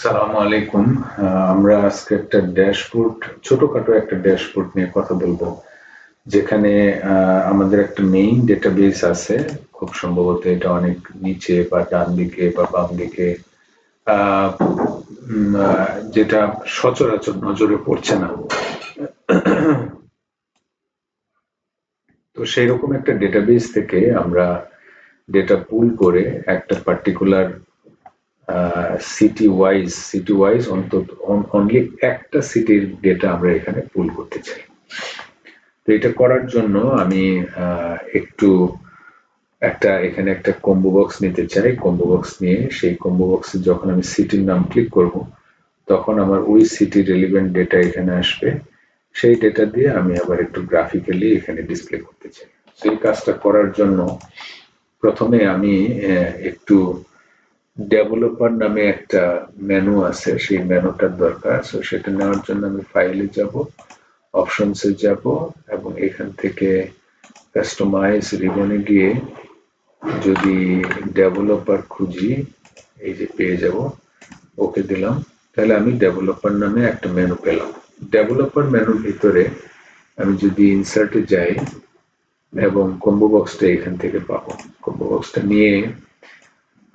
সালামু আলাইকুম। আমরা আজকে একটা ড্যাশবোর্ড, ছোটখাটো একটা ড্যাশবোর্ড নিয়ে কথা বলবো, যেখানে আমাদের একটা মেইন ডেটাবেস আছে। খুব সম্ভবত এটা অনেক নিচে বা ডান দিকে বা বাম দিকে, আহ, যেটা সচরাচর নজরে পড়ছে না। তো সেই রকম একটা ডেটাবেস থেকে আমরা ডেটা পুল করে একটা পার্টিকুলার সিটি ওয়াইজ অন্তত অনলি একটা সিটির ডেটা আমরা এখানে পুল করতে চাই। তো এটা করার জন্য আমি একটু এখানে একটা কম্বো বক্স নিতে চাই। কম্বো বক্স নিয়ে সেই কম্বো বক্সে যখন আমি সিটির নাম ক্লিক করব, তখন আমার ওই সিটির রেলিভেন্ট ডেটা এখানে আসবে। সেই ডেটা দিয়ে আমি আবার একটু গ্রাফিক্যালি এখানে ডিসপ্লে করতে চাই। সেই কাজটা করার জন্য প্রথমে আমি একটু ডেভেলপার নামে একটা মেনু আছে, সেই মেনুটার দরকার। সো সেটা নেওয়ার জন্য আমি ফাইলে যাব, অপশনসে যাব, এবং এখান থেকে কাস্টমাইজ রিবনে গিয়ে যদি ডেভেলপার খুঁজি, এই যে পেয়ে যাব, ওকে দিলাম, তাহলে আমি ডেভেলপার নামে একটা মেনু পেলাম। ডেভেলপার মেনুর ভিতরে আমি যদি ইনসার্টে যাই এবং কম্বো বক্সটা এখান থেকে পাবো, কম্বো বক্সটা নিয়ে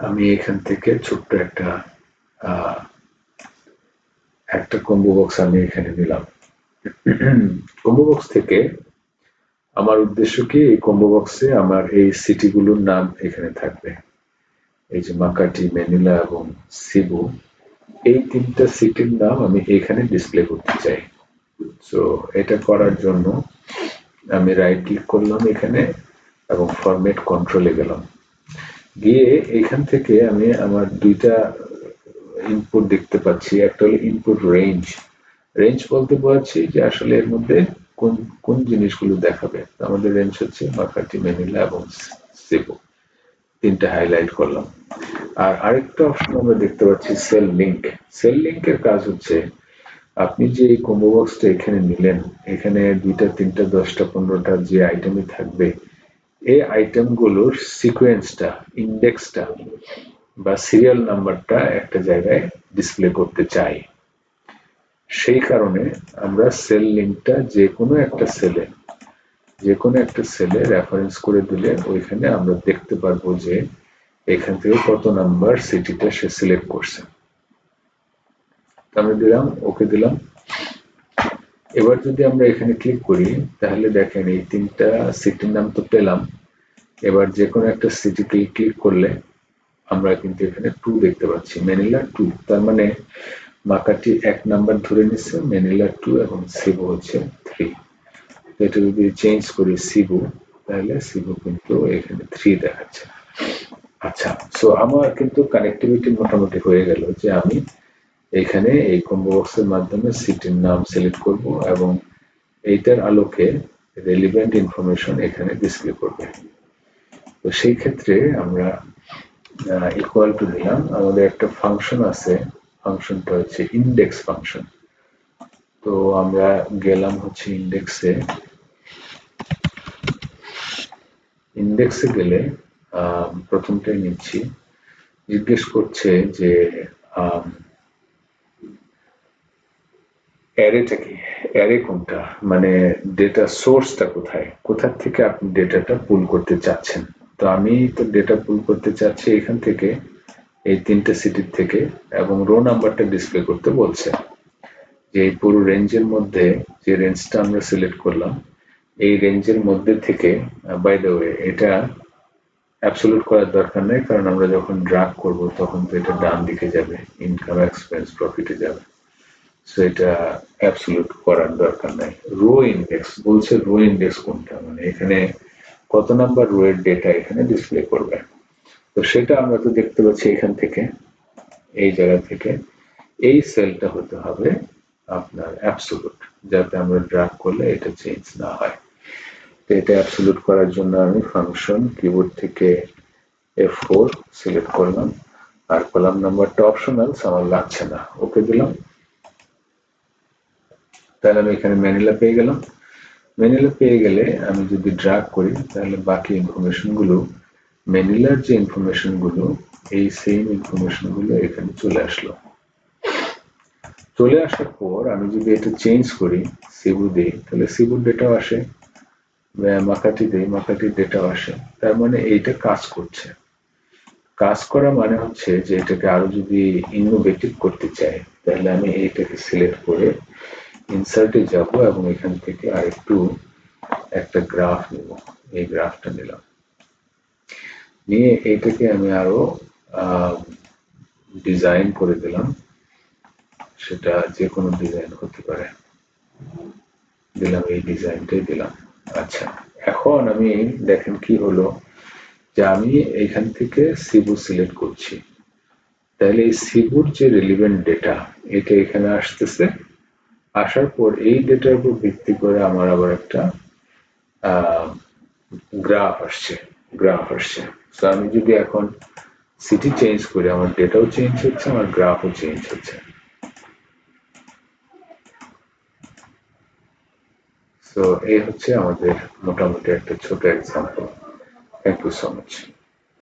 আমি এখান থেকে ছোট্ট একটা কম্বো বক্স আমি এখানে নিলাম। কম্বো বক্স থেকে আমার উদ্দেশ্য কি, এই কম্বো বক্সে আমার এই সিটিগুলোর নাম এখানে থাকবে। এই যে মাকাটি, ম্যানিলা এবং সিবু, এই তিনটা সিটির নাম আমি এখানে ডিসপ্লে করতে চাই। সো এটা করার জন্য আমি রাইট ক্লিক করলাম এখানে এবং ফরম্যাট কন্ট্রোলে গেলাম। গিয়ে এখান থেকে আমি আমার দুইটা ইনপুট দেখতে পাচ্ছি। একটা হলো ইনপুট রেঞ্জ। রেঞ্জ বলতে পারছি যে আসলে এর মধ্যে কোন কোন জিনিসগুলো দেখাবে। আমাদের রেঞ্জ হচ্ছে মাকাটি, ম্যানিলা এবং সেবু, তিনটা হাইলাইট করলাম। আর আরেকটা অপশন আমরা দেখতে পাচ্ছি সেল লিঙ্ক। সেল লিঙ্কের কাজ হচ্ছে, আপনি যে এই কম্বো বক্সটা এখানে নিলেন, এখানে দুইটা, তিনটা, 10টা, 15টা যে আইটেমই থাকবে, এই আইটেমগুলোর সিকোয়েন্সটা, ইন্ডেক্সটা বা সিরিয়াল নাম্বারটা একটা জায়গায় ডিসপ্লে করতে চাই। সেই কারণে আমরা সেল লিঙ্কটা যে কোনো একটা সেলে রেফারেন্স করে দিলে ওইখানে আমরা দেখতে পারবো যে এখান থেকে কত নাম্বার সিটিটা সে সিলেক্ট করছে। আমি দিলাম, ওকে দিলাম। এবার যদি আমরা এখানে ক্লিক করি, তাহলে দেখেন এই তিনটা সিটির নাম তো পেলাম। এবার যে কোনো একটা সিটিতে ক্লিক করলে আমরা কিন্তু এখানে 2 দেখতে পাচ্ছি, ম্যানিলা 2। তার মানে মাকাটি 1 নাম্বার ধরে নিচ্ছে, ম্যানিলা 2 এবং সিবু হচ্ছে 3। এটা যদি চেঞ্জ করি সিবু, তাহলে সিবু কিন্তু এখানে 3 দেখাচ্ছে। আচ্ছা, সো আমার কিন্তু কানেক্টিভিটি মোটামুটি হয়ে গেল যে আমি এখানে এই কম্বো বক্সের মাধ্যমে সিটির নাম সিলেক্ট করব এবং এইটার আলোকে রেলিভেন্ট ইনফরমেশন এখানে ডিসপ্লে করবে। তো সেই ক্ষেত্রে আমরা ইকুয়াল টু দিলাম। আমাদের একটা ফাংশন আছে, ফাংশনটা হচ্ছে ইন্ডেক্স ফাংশন। তো আমরা গেলাম হচ্ছে ইন্ডেক্সে। ইন্ডেক্সে গেলে প্রথমটাই নিচ্ছি। জিজ্ঞেস করছে যে অ্যারেটা কি, অ্যারে কোনটা, মানে ডেটা সোর্সটা কোথায়, কোথা থেকে আপনি ডেটাটা পুল করতে চাচ্ছেন। তো আমি তো ডেটা পুল করতে চাচ্ছি এখান থেকে, এই তিনটা সিটির থেকে, এবং রো নাম্বারটা ডিসপ্লে করতে বলছে। যে এই পুরো রেঞ্জের মধ্যে যে রেঞ্জটা আমরা সিলেক্ট করলাম, এই রেঞ্জের মধ্যে থেকে, বাই দ্য ওয়ে, এটা অ্যাবসলিউট করার দরকার নেই, কারণ আমরা যখন ড্রাগ করব তখন তো এটা ডান দিকে যাবে, ইনকাম, এক্সপেন্স, প্রফিটে যাবে। সো এটা অ্যাবসলিউট করার দরকার নাই। রো ইন্ডেক্স বলছে, রো ইন্ডেক্স কোনটা, মানে এখানে কত নাম্বার রো এর ডেটা এখানে ডিসপ্লে করবে। তো সেটা আমরা তো দেখতে পাচ্ছি এখান থেকে, এই জায়গা থেকে এই সেলটা হতে হবে আপনার অ্যাবসলিউট, যাতে আমরা ড্রাগ করলে এটা চেঞ্জ না হয়। তো এটা অ্যাবসলিউট করার জন্য আমি ফাংশন কিবোর্ড থেকে F4 সিলেক্ট করলাম, আর কলাম নাম্বারটা অপশনাল, আমার লাগছে না, ওকে দিলাম। তাহলে আমি এখানে ম্যানিলা পেয়ে গেলাম। ম্যানিলা পেয়ে গেলে আমি যদি ড্রাগ করি, তাহলে বাকি ইনফরমেশন গুলো, ম্যানিলার যে ইনফরমেশন গুলো, এই সেম ইনফরমেশন গুলো এখানে চলে আসলো। চলে আসার পর আমি যদি এটা চেঞ্জ করি, সিবু দিই, তাহলে সিবুর ডেটাও আসে, মাকাটি দিই, মাকাটির ডেটাও আসে। তার মানে এইটা কাজ করছে। কাজ করা মানে হচ্ছে যে এটাকে আরো যদি ইনোভেটিভ করতে চাই, তাহলে আমি এইটাকে সিলেক্ট করে ইনসার্টে যাব এবং এখান থেকে আরেকটু একটা গ্রাফ নেব। এই গ্রাফটা নিলাম, নিয়ে এইটাকে আমি আরো ডিজাইন করে দিলাম। সেটা যে কোনো ডিজাইন হতে পারে, দিলাম, এই ডিজাইনটাই দিলাম। আচ্ছা, এখন আমি দেখেন কি হলো, যে আমি এখান থেকে সিবু সিলেক্ট করছি, তাহলে এই সিবুর যে রিলিভেন্ট ডেটা এটা এখানে আসতেছে। আসার পর এই ডেটার উপর ভিত্তি করে আমার আবার একটা গ্রাফ আসছে, তো আমি যদি এখন সিটি চেঞ্জ করি, আমার ডেটাও চেঞ্জ হচ্ছে, আমার গ্রাফও চেঞ্জ হচ্ছে। তো এই হচ্ছে আমাদের মোটামুটি একটা ছোট example. Thank you so much.